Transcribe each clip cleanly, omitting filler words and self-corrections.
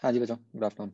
हाँ जी बच्चों, good afternoon.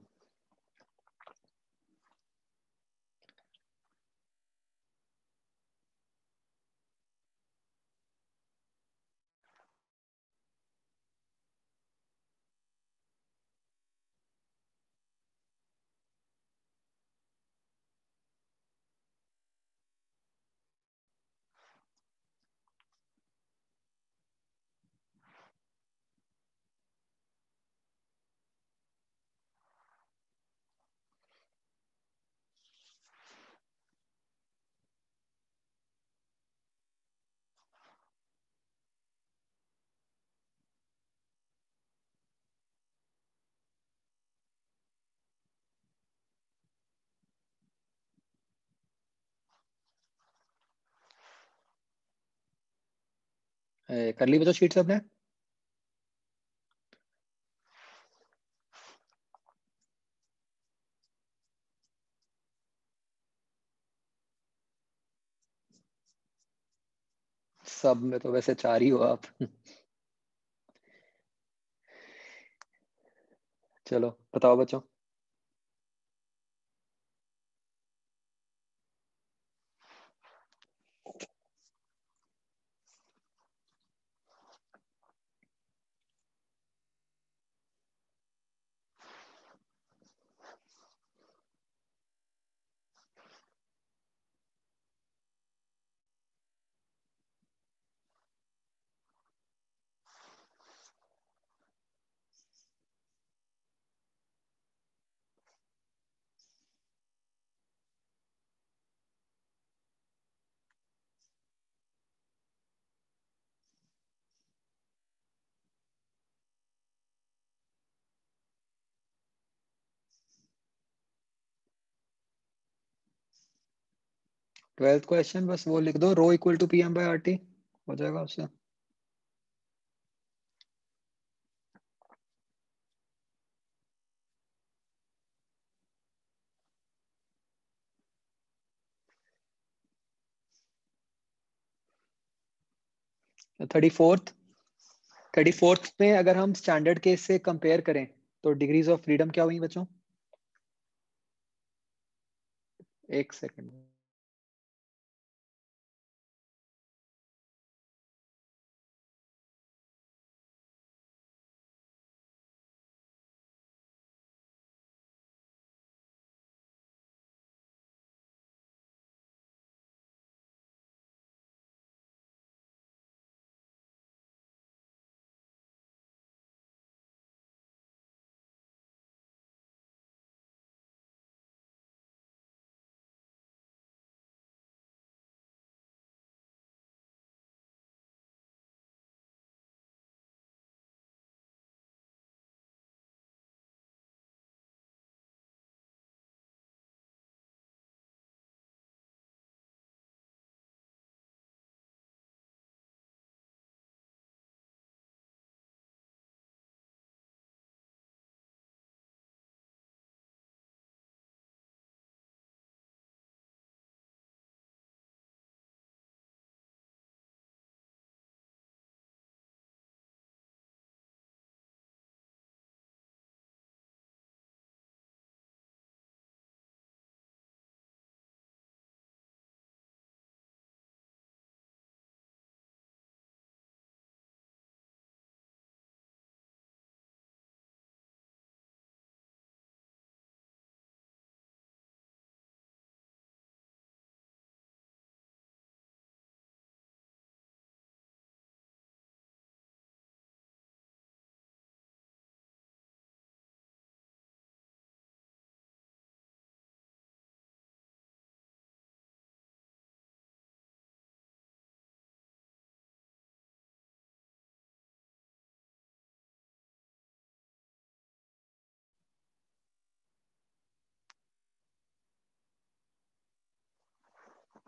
कर ली बच्चों शीट से अपने? सब में तो वैसे चार ही हो आप। चलो बताओ बच्चों। ट्वेल्थ क्वेश्चन बस वो लिख दो, rho equal to P M by R T, हो जाएगा उससे। 34th 34th में अगर हम स्टैंडर्ड केस से कंपेयर करें तो डिग्रीज ऑफ फ्रीडम क्या हुई बच्चों? एक सेकंड।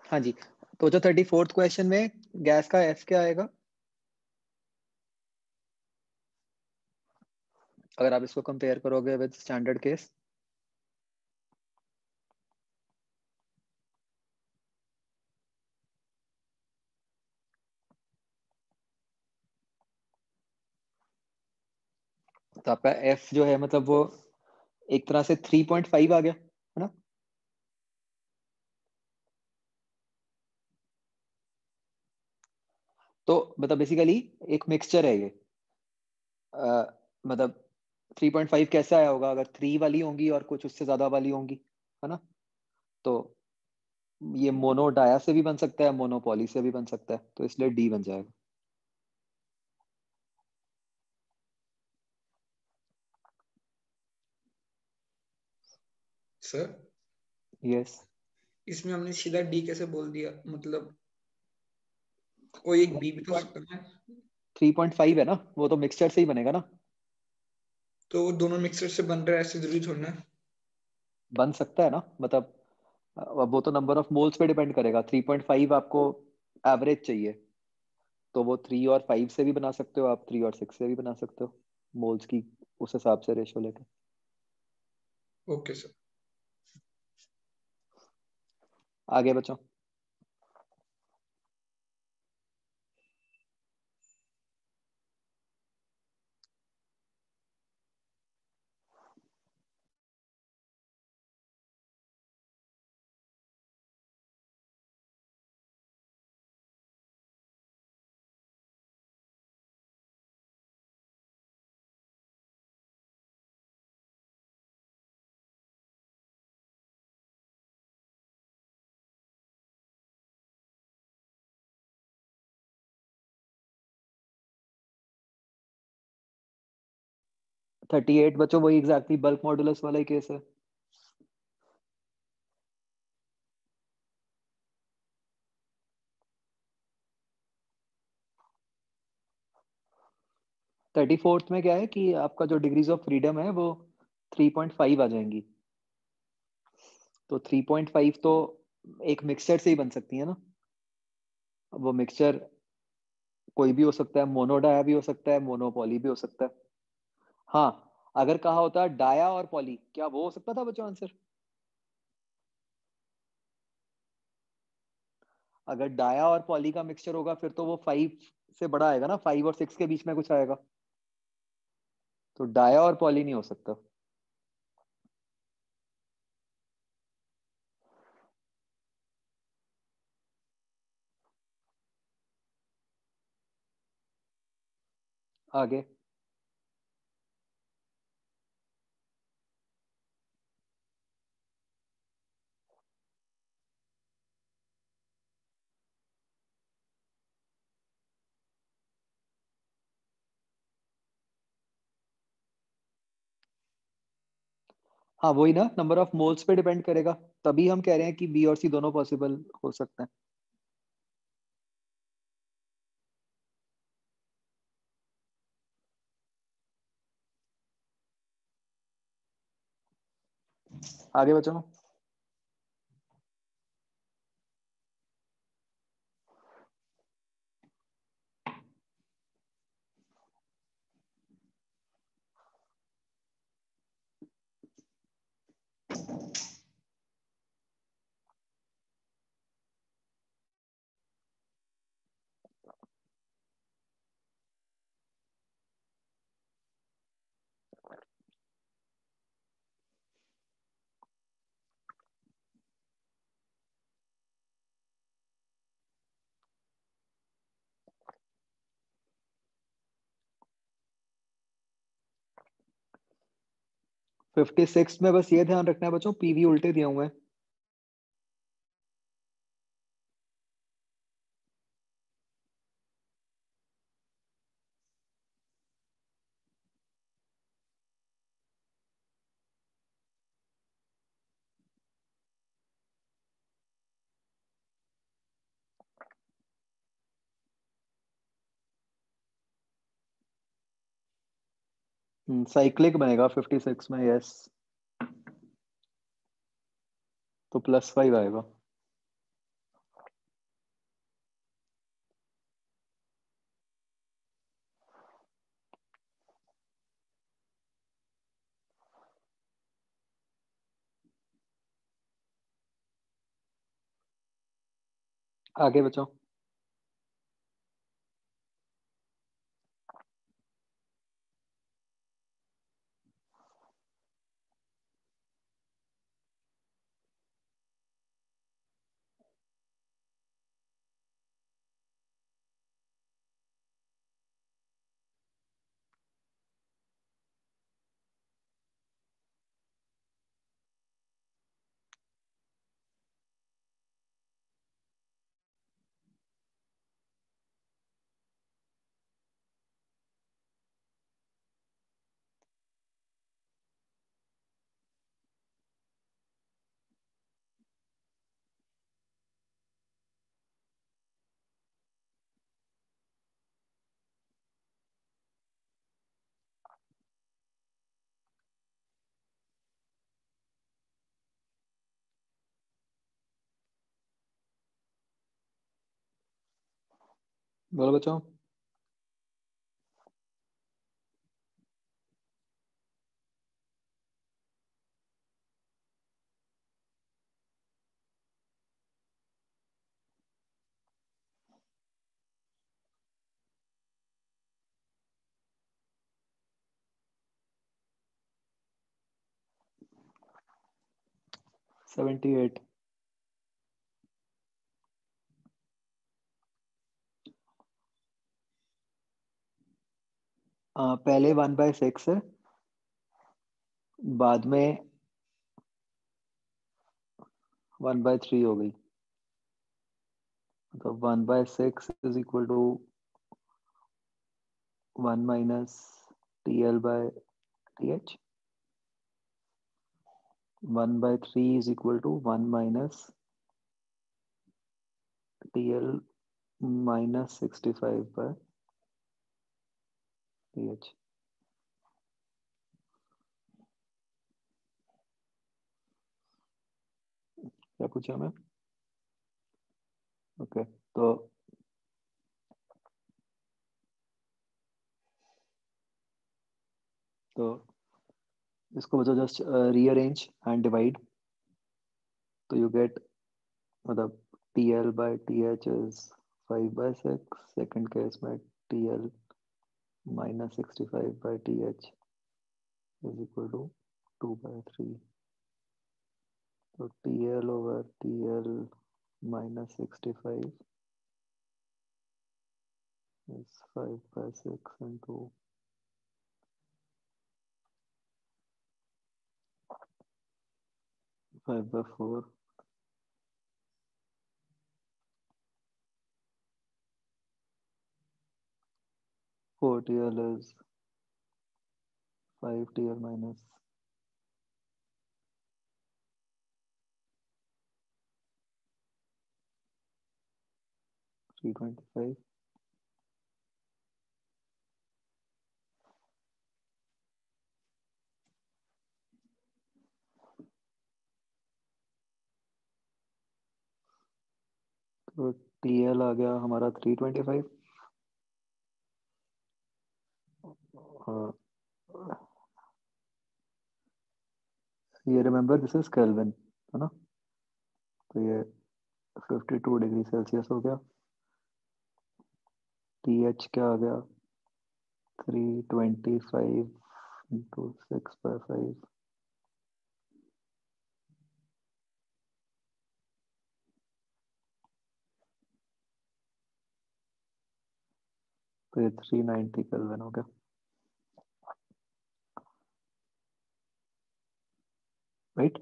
हाँ जी, तो जो 34th क्वेश्चन में गैस का एफ क्या आएगा अगर आप इसको कंपेयर करोगे विद स्टैंडर्ड केस? तो आपका एफ जो है मतलब वो एक तरह से 3.5 आ गया, है ना? तो मतलब बेसिकली एक मिक्सचर है ये। मतलब 3.5 कैसे आया होगा? अगर 3 वाली होंगी और कुछ उससे ज्यादा वाली होंगी, है ना? तो ये मोनो डाया से भी बन सकता है, मोनोपोली से भी बन सकता है, तो इसलिए डी बन जाएगा। Sir yes. इसमें हमने सीधा डी कैसे बोल दिया, मतलब कोई एक बी भी तो हो सकता है ना? 3.5 है ना, वो तो मिक्सचर से ही बनेगा ना। तो वो दोनों मिक्सर से बन रहा है ऐसे जरूरी थोड़ा ना। बन सकता है ना, मतलब अब वो तो नंबर ऑफ मोल्स पे डिपेंड करेगा। 3.5 आपको एवरेज चाहिए, तो वो 3 और 5 से भी बना सकते हो आप, 3 और 6 से भी बना सकते हो, मोल्स की उस हिसाब से रेशो लेके। Okay sir. आगे बचो। थर्टी एट बचो, वही एग्जैक्टली बल्क मॉडुलस वाला ही केस है। 34th में क्या है कि आपका जो डिग्रीज ऑफ फ्रीडम है वो 3.5 आ जाएंगी। तो 3.5 तो एक मिक्सचर से ही बन सकती है ना। अब वो मिक्सचर कोई भी हो सकता है, मोनोडाया भी हो सकता है, मोनोपॉली भी हो सकता है। हाँ, अगर कहा होता डाया और पॉली, क्या वो हो सकता था बच्चों आंसर? अगर डाया और पॉली का मिक्सचर होगा फिर तो वो 5 से बड़ा आएगा ना, 5 और 6 के बीच में कुछ आएगा। तो डाया और पॉली नहीं हो सकता। आगे। हाँ वही ना, नंबर ऑफ मोल्स पे डिपेंड करेगा। तभी हम कह रहे हैं कि बी और सी दोनों पॉसिबल हो सकते हैं। आगे बच्चों। फिफ्टी सिक्स में बस ये ध्यान रखना है बच्चों, पीवी उल्टे दिए हुए हैं। साइक्लिक बनेगा 56 में, यस। तो +5 आएगा। आगे बच्चों। बोलो बच्चों। Seventy eight. पहले 1/6 है, बाद में 1/3 हो गई। तो 1/6 is equal to 1 minus TL/TH। 1/3 is equal to 1 minus TL minus 65/TH। क्या पूछा मैं? ओके तो इसको बचा जस्ट रीअरेंज एंड डिवाइड, तो यू गेट मतलब TL/TH इज 5/6। सेकंड केस में TL minus 65/TH is equal to 2/3। तो TL over TL minus 65 is 5/6 into 5/4. 4TL is 5TL minus 325. तो TL आ गया हमारा 325। हाँ, ये रिमेंबर दिस इज केल्विन, है ना? तो ये 52 डिग्री सेल्सियस हो गया। TH क्या आ गया? 325 इंटू 6/5। तो ये 390 केल्विन हो गया, राइट?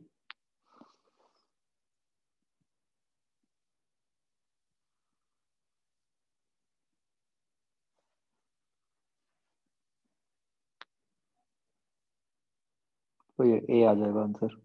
तो ये A आ जाएगा आंसर।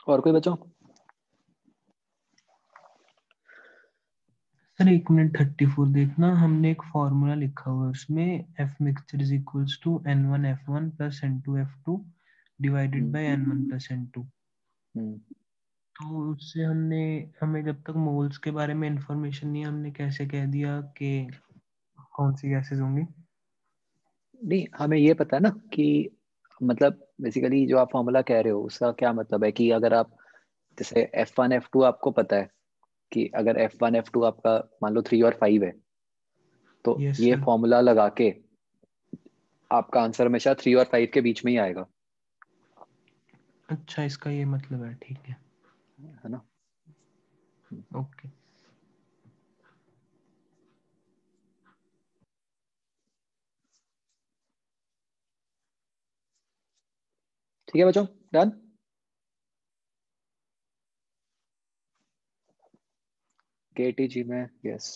और कोई बच्चों? सर 1 मिनट 34 देखना, हमने एक फॉर्मूला लिखा हुआ है उसमें F mixture is equals to N1F1 plus N2F2 divided by N1 plus N2। तो उससे हमें जब तक मोल्स के बारे में इंफॉर्मेशन नहीं है, हमने कैसे कह दिया कि कौन सी गैसेस होंगी? नहीं, हमें ये पता है ना कि मतलब बेसिकली जो आप फॉर्मूला कह रहे हो उसका क्या मतलब है कि अगर आप जैसे F1 F2 आपको पता है कि अगर F1 F2 आपका मान लो 3 और 5 है, तो यस ये सर। फॉर्मूला लगा के आपका आंसर हमेशा 3 और 5 के बीच में ही आएगा। अच्छा, इसका ये मतलब है, ठीक है ना। ओके। ठीक है बच्चों, डन। केटीजी में यस।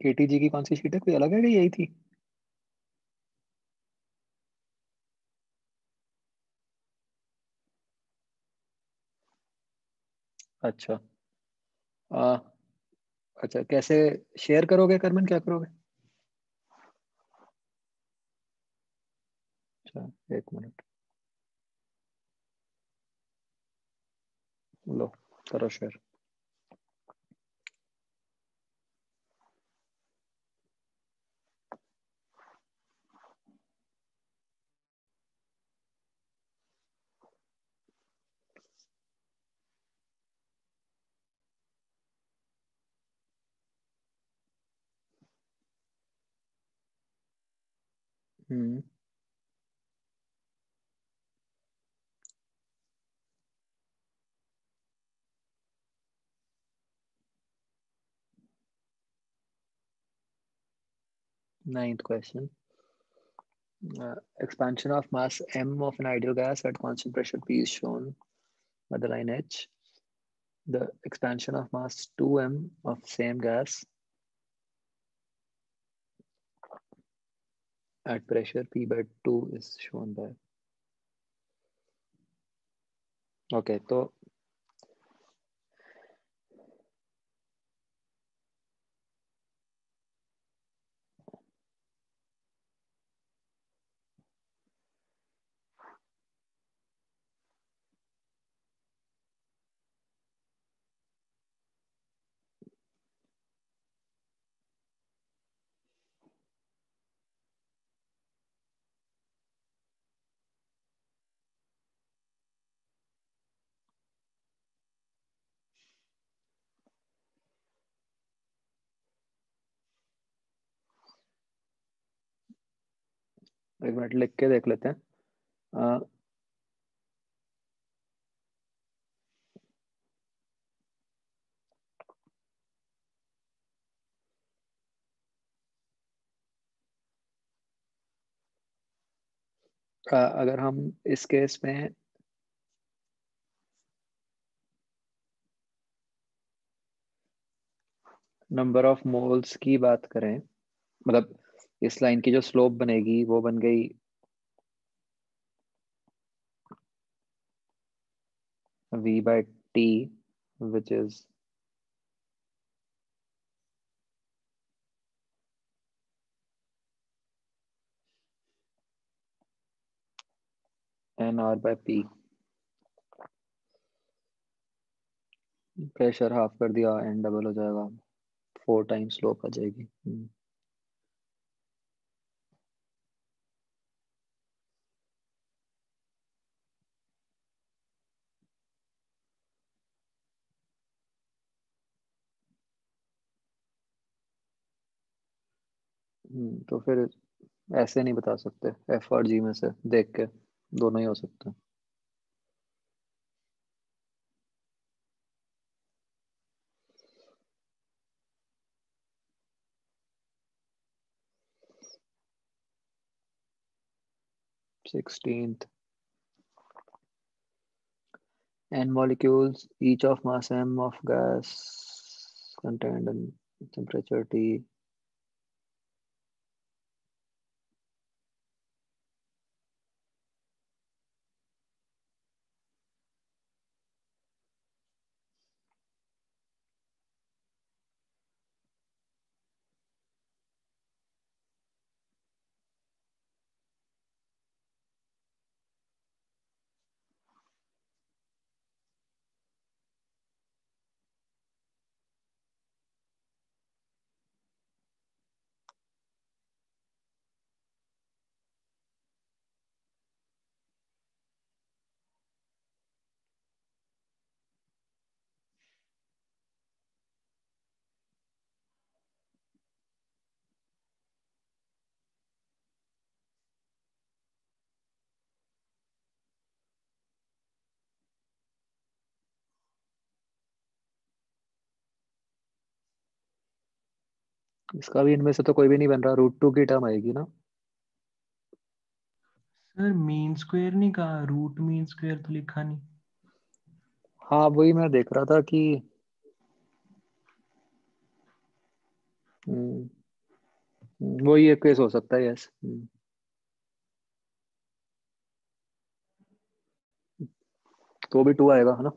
केटीजी की कौन सी शीट है, कोई अलग है कि यही थी? अच्छा आ, अच्छा, कैसे शेयर करोगे करमन, क्या करोगे? अच्छा, एक मिनट, लो करो share. Hmm. 9th question. Expansion of mass m of an ideal gas at constant pressure P is shown by the line H. The expansion of mass 2m of same gas at pressure P by 2 is shown by. Okay, तो एक minute लिख के देख लेते हैं। अगर हम इस केस में नंबर ऑफ मोल्स की बात करें, मतलब इस लाइन की जो स्लोप बनेगी वो बन गई v by t, which is n r by p। Pressure half कर दिया, n डबल हो जाएगा, 4 टाइम्स स्लोप आ जाएगी। हम्म। तो फिर ऐसे नहीं बता सकते, एफ और जी में से देख के दोनों ही हो सकते हैं। Sixteenth, n molecules each of mass m of gas contained in temperature T. इसका भी इनमें से तो कोई भी नहीं बन रहा, रूट 2 की टर्म आएगी ना। सर मीन स्क्वायर नहीं कहा, रूट मीन स्क्वायर तो लिखा नहीं। हाँ वही मैं देख रहा था कि वही एक केस हो सकता है, यस। तो भी 2 आएगा है ना।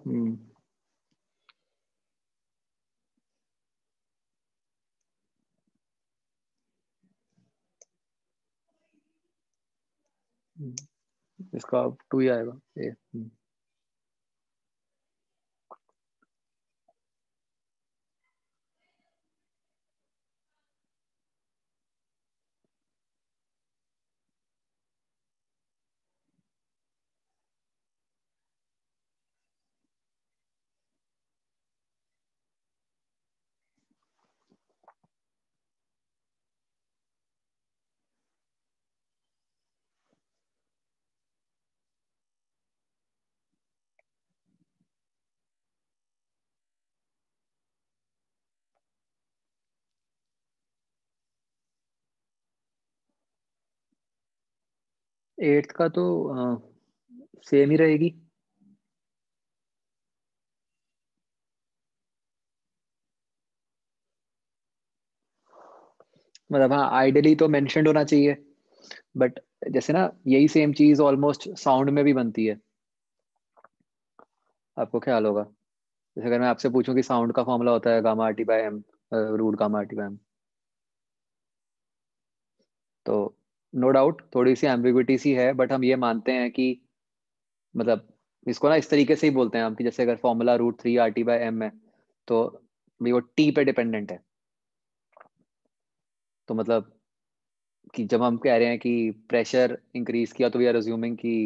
इसका 2 ही आएगा ए। 8th का तो सेम ही रहेगी। मतलब हाँ आइडियली तो मेंशन्ड होना चाहिए, बट जैसे ना यही सेम चीज ऑलमोस्ट साउंड में भी बनती है, आपको ख्याल होगा। जैसे अगर मैं आपसे पूछूं कि साउंड का फॉर्मूला होता है gamma R T by M, root gamma R T by M, तो नो डाउट थोड़ी सी एम्बिग्विटी सी है, बट हम ये मानते हैं कि मतलब इसको ना इस तरीके से ही बोलते हैं हम कि जैसे अगर फॉर्मूला रूट 3 RT/m है, तो भाई वो टी पे डिपेंडेंट है। तो मतलब कि जब हम कह रहे हैं कि प्रेशर इंक्रीज किया, तो वी आर अज्यूमिंग कि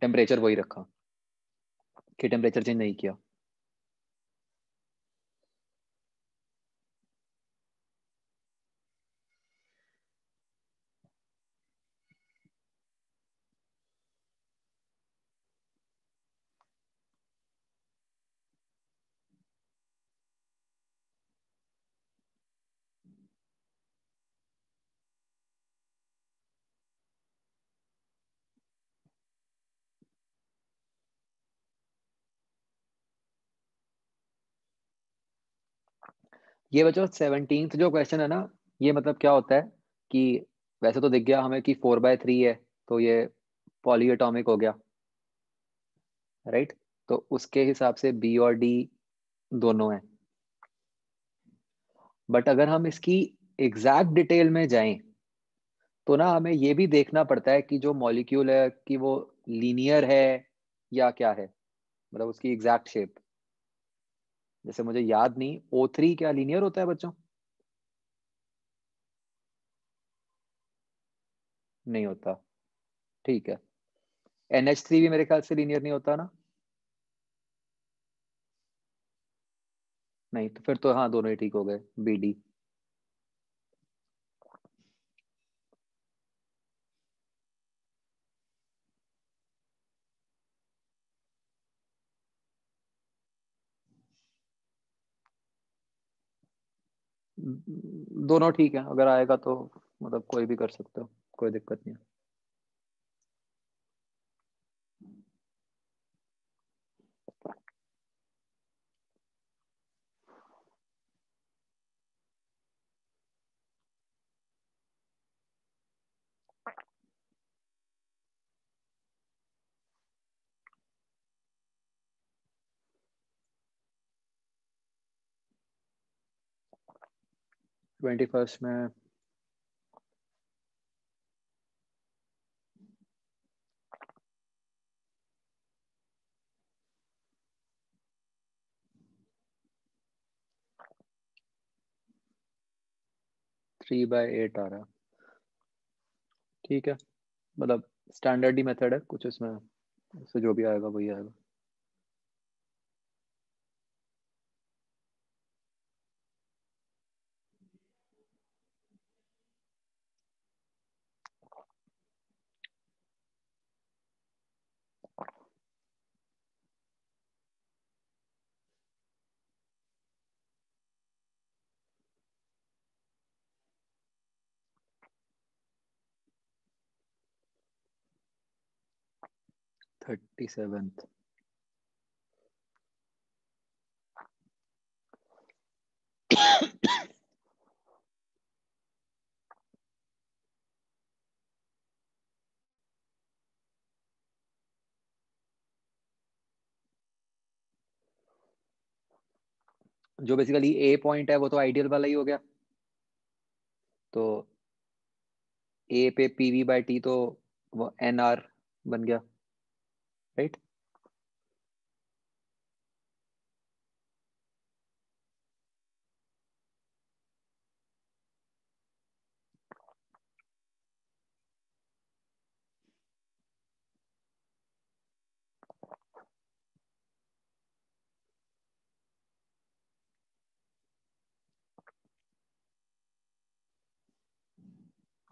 टेम्परेचर वही रखा, कि टेम्परेचर चेंज नहीं किया। ये बच्चों 17th जो क्वेश्चन है ना, ये मतलब क्या होता है कि वैसे तो दिख गया हमें कि 4/3 है, तो ये पॉली एटॉमिक हो गया, राइट। तो उसके हिसाब से बी और डी दोनों हैं। बट अगर हम इसकी एग्जैक्ट डिटेल में जाएं, तो ना हमें ये भी देखना पड़ता है कि जो मॉलिक्यूल है कि वो लीनियर है या क्या है, मतलब उसकी एग्जैक्ट शेप। जैसे मुझे याद नहीं, O3 क्या लीनियर होता है बच्चों? नहीं होता, ठीक है। NH3 भी मेरे ख्याल से लीनियर नहीं होता ना। नहीं तो फिर तो हाँ दोनों ही ठीक हो गए, BD। दोनों ठीक है, अगर आएगा तो मतलब कोई भी कर सकते हो, कोई दिक्कत नहीं है। ट्वेंटी फर्स्ट में 3/8 आ रहा है, ठीक है। मतलब स्टैंडर्ड ही मेथड है कुछ इसमें, इससे जो भी आएगा वही आएगा। 37th। जो बेसिकली ए पॉइंट है वो तो आइडियल वाला ही हो गया, तो ए पे पीवी बाय टी तो वो एन आर बन गया, राइट।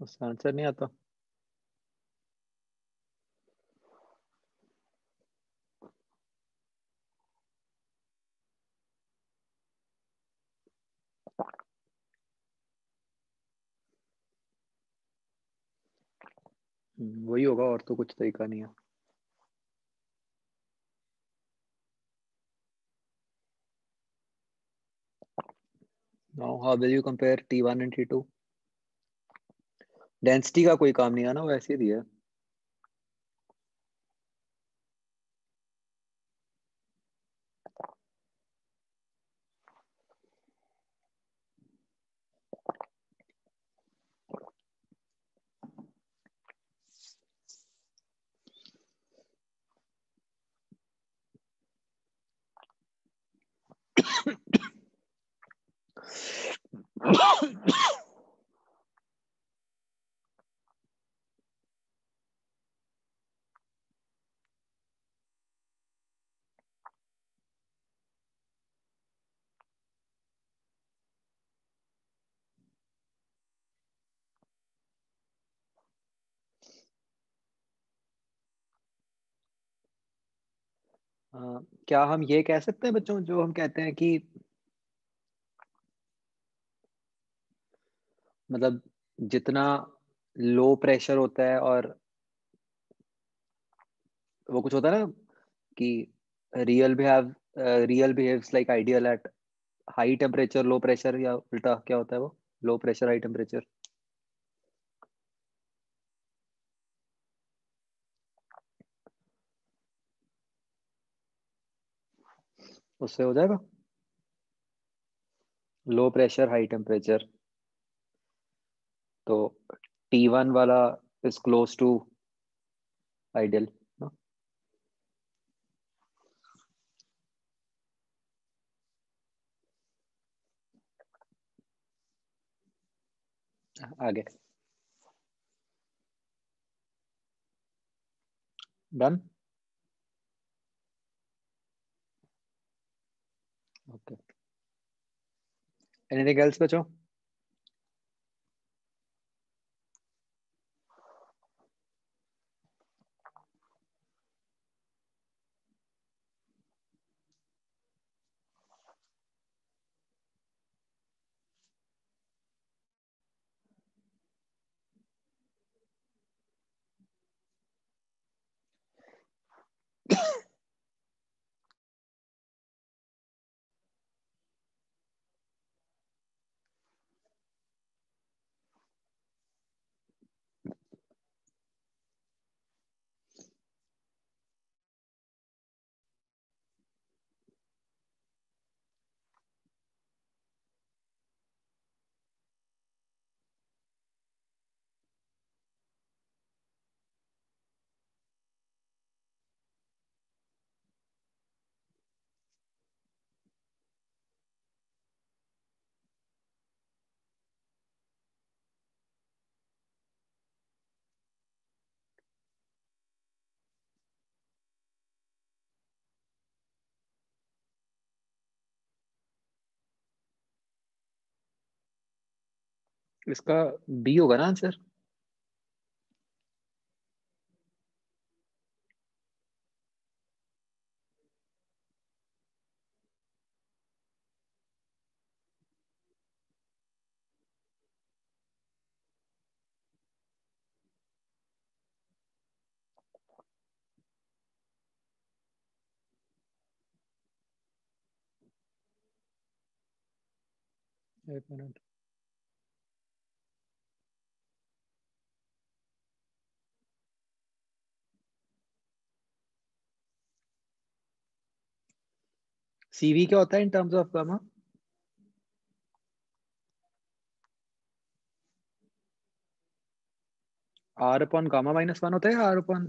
उसका आंसर नहीं आता। वही होगा, और तो कुछ तरीका नहीं है। Now how will you compare T1 and T2? Density का कोई काम नहीं है ना, वो ऐसे ही दिया है। क्या हम ये कह सकते हैं बच्चों, जो हम कहते हैं कि मतलब जितना लो प्रेशर होता है, और वो कुछ होता है ना कि real behave real behaves like ideal at high temperature low pressure, या उल्टा क्या होता है वो, लो प्रेशर हाई टेम्परेचर। उससे हो जाएगा लो प्रेशर हाई टेम्परेचर, तो T1 वाला इज क्लोज टू आइडियल। आगे डन। ओके, एनीथिंग एल्स बच्चों? इसका बी होगा ना आंसर। एक मिनट। CV क्या होता है in terms of gamma? R upon gamma -1 होता है या R upon?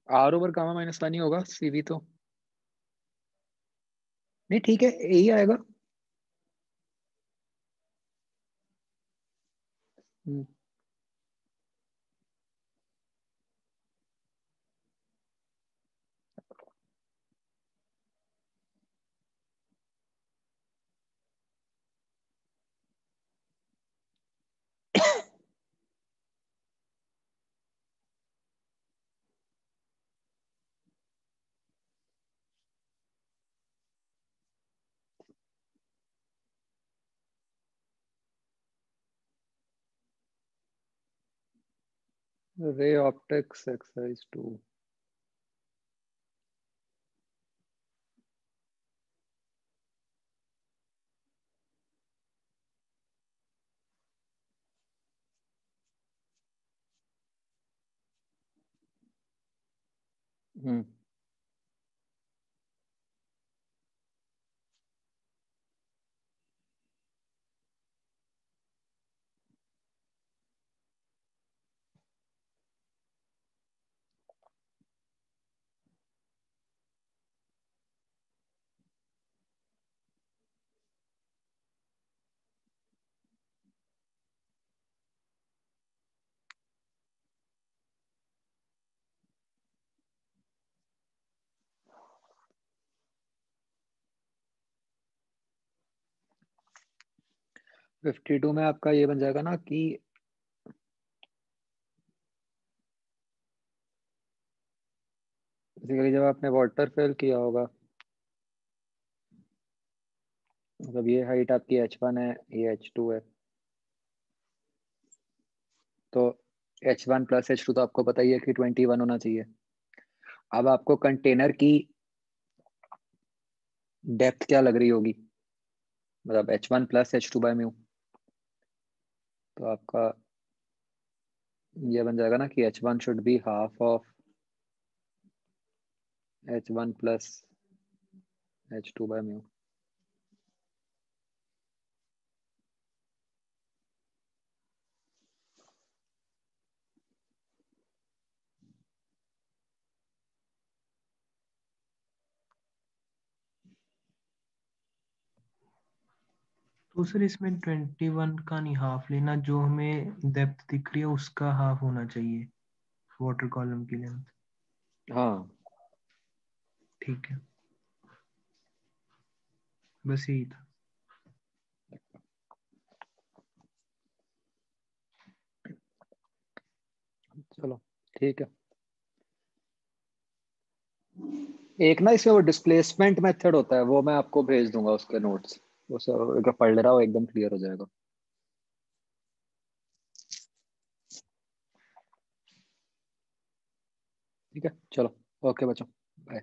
R over gamma -1 ही होगा CV तो। नहीं ठीक है, यही आएगा। Hmm. Ray optics exercise 2। Hmm. Fifty two में आपका ये बन जाएगा ना कि बेसिकली जब आपने वाटर फिल किया होगा, मतलब ये हाइट आपकी H1 है, ये H2 है, तो H1 प्लस H2 तो आपको पता ही है कि 21 होना चाहिए। अब आपको कंटेनर की डेप्थ क्या लग रही होगी, मतलब H1 plus H2 by mu, तो आपका ये बन जाएगा ना कि H1 should be half of H1 plus H2 by mu. तो सर इसमें 21 का नहीं हाफ लेना, जो हमें डेप्थ दिख रही है उसका हाफ होना चाहिए वाटर कॉलम की लेंथ। हाँ ठीक है, बस यही था। चलो ठीक है। एक ना इसमें वो डिस्प्लेसमेंट मेथड होता है, वो मैं आपको भेज दूंगा उसके नोट्स, उसे अगर पढ़ ले रहा हो एकदम क्लियर हो जाएगा। ठीक है चलो, ओके बच्चों, बाय।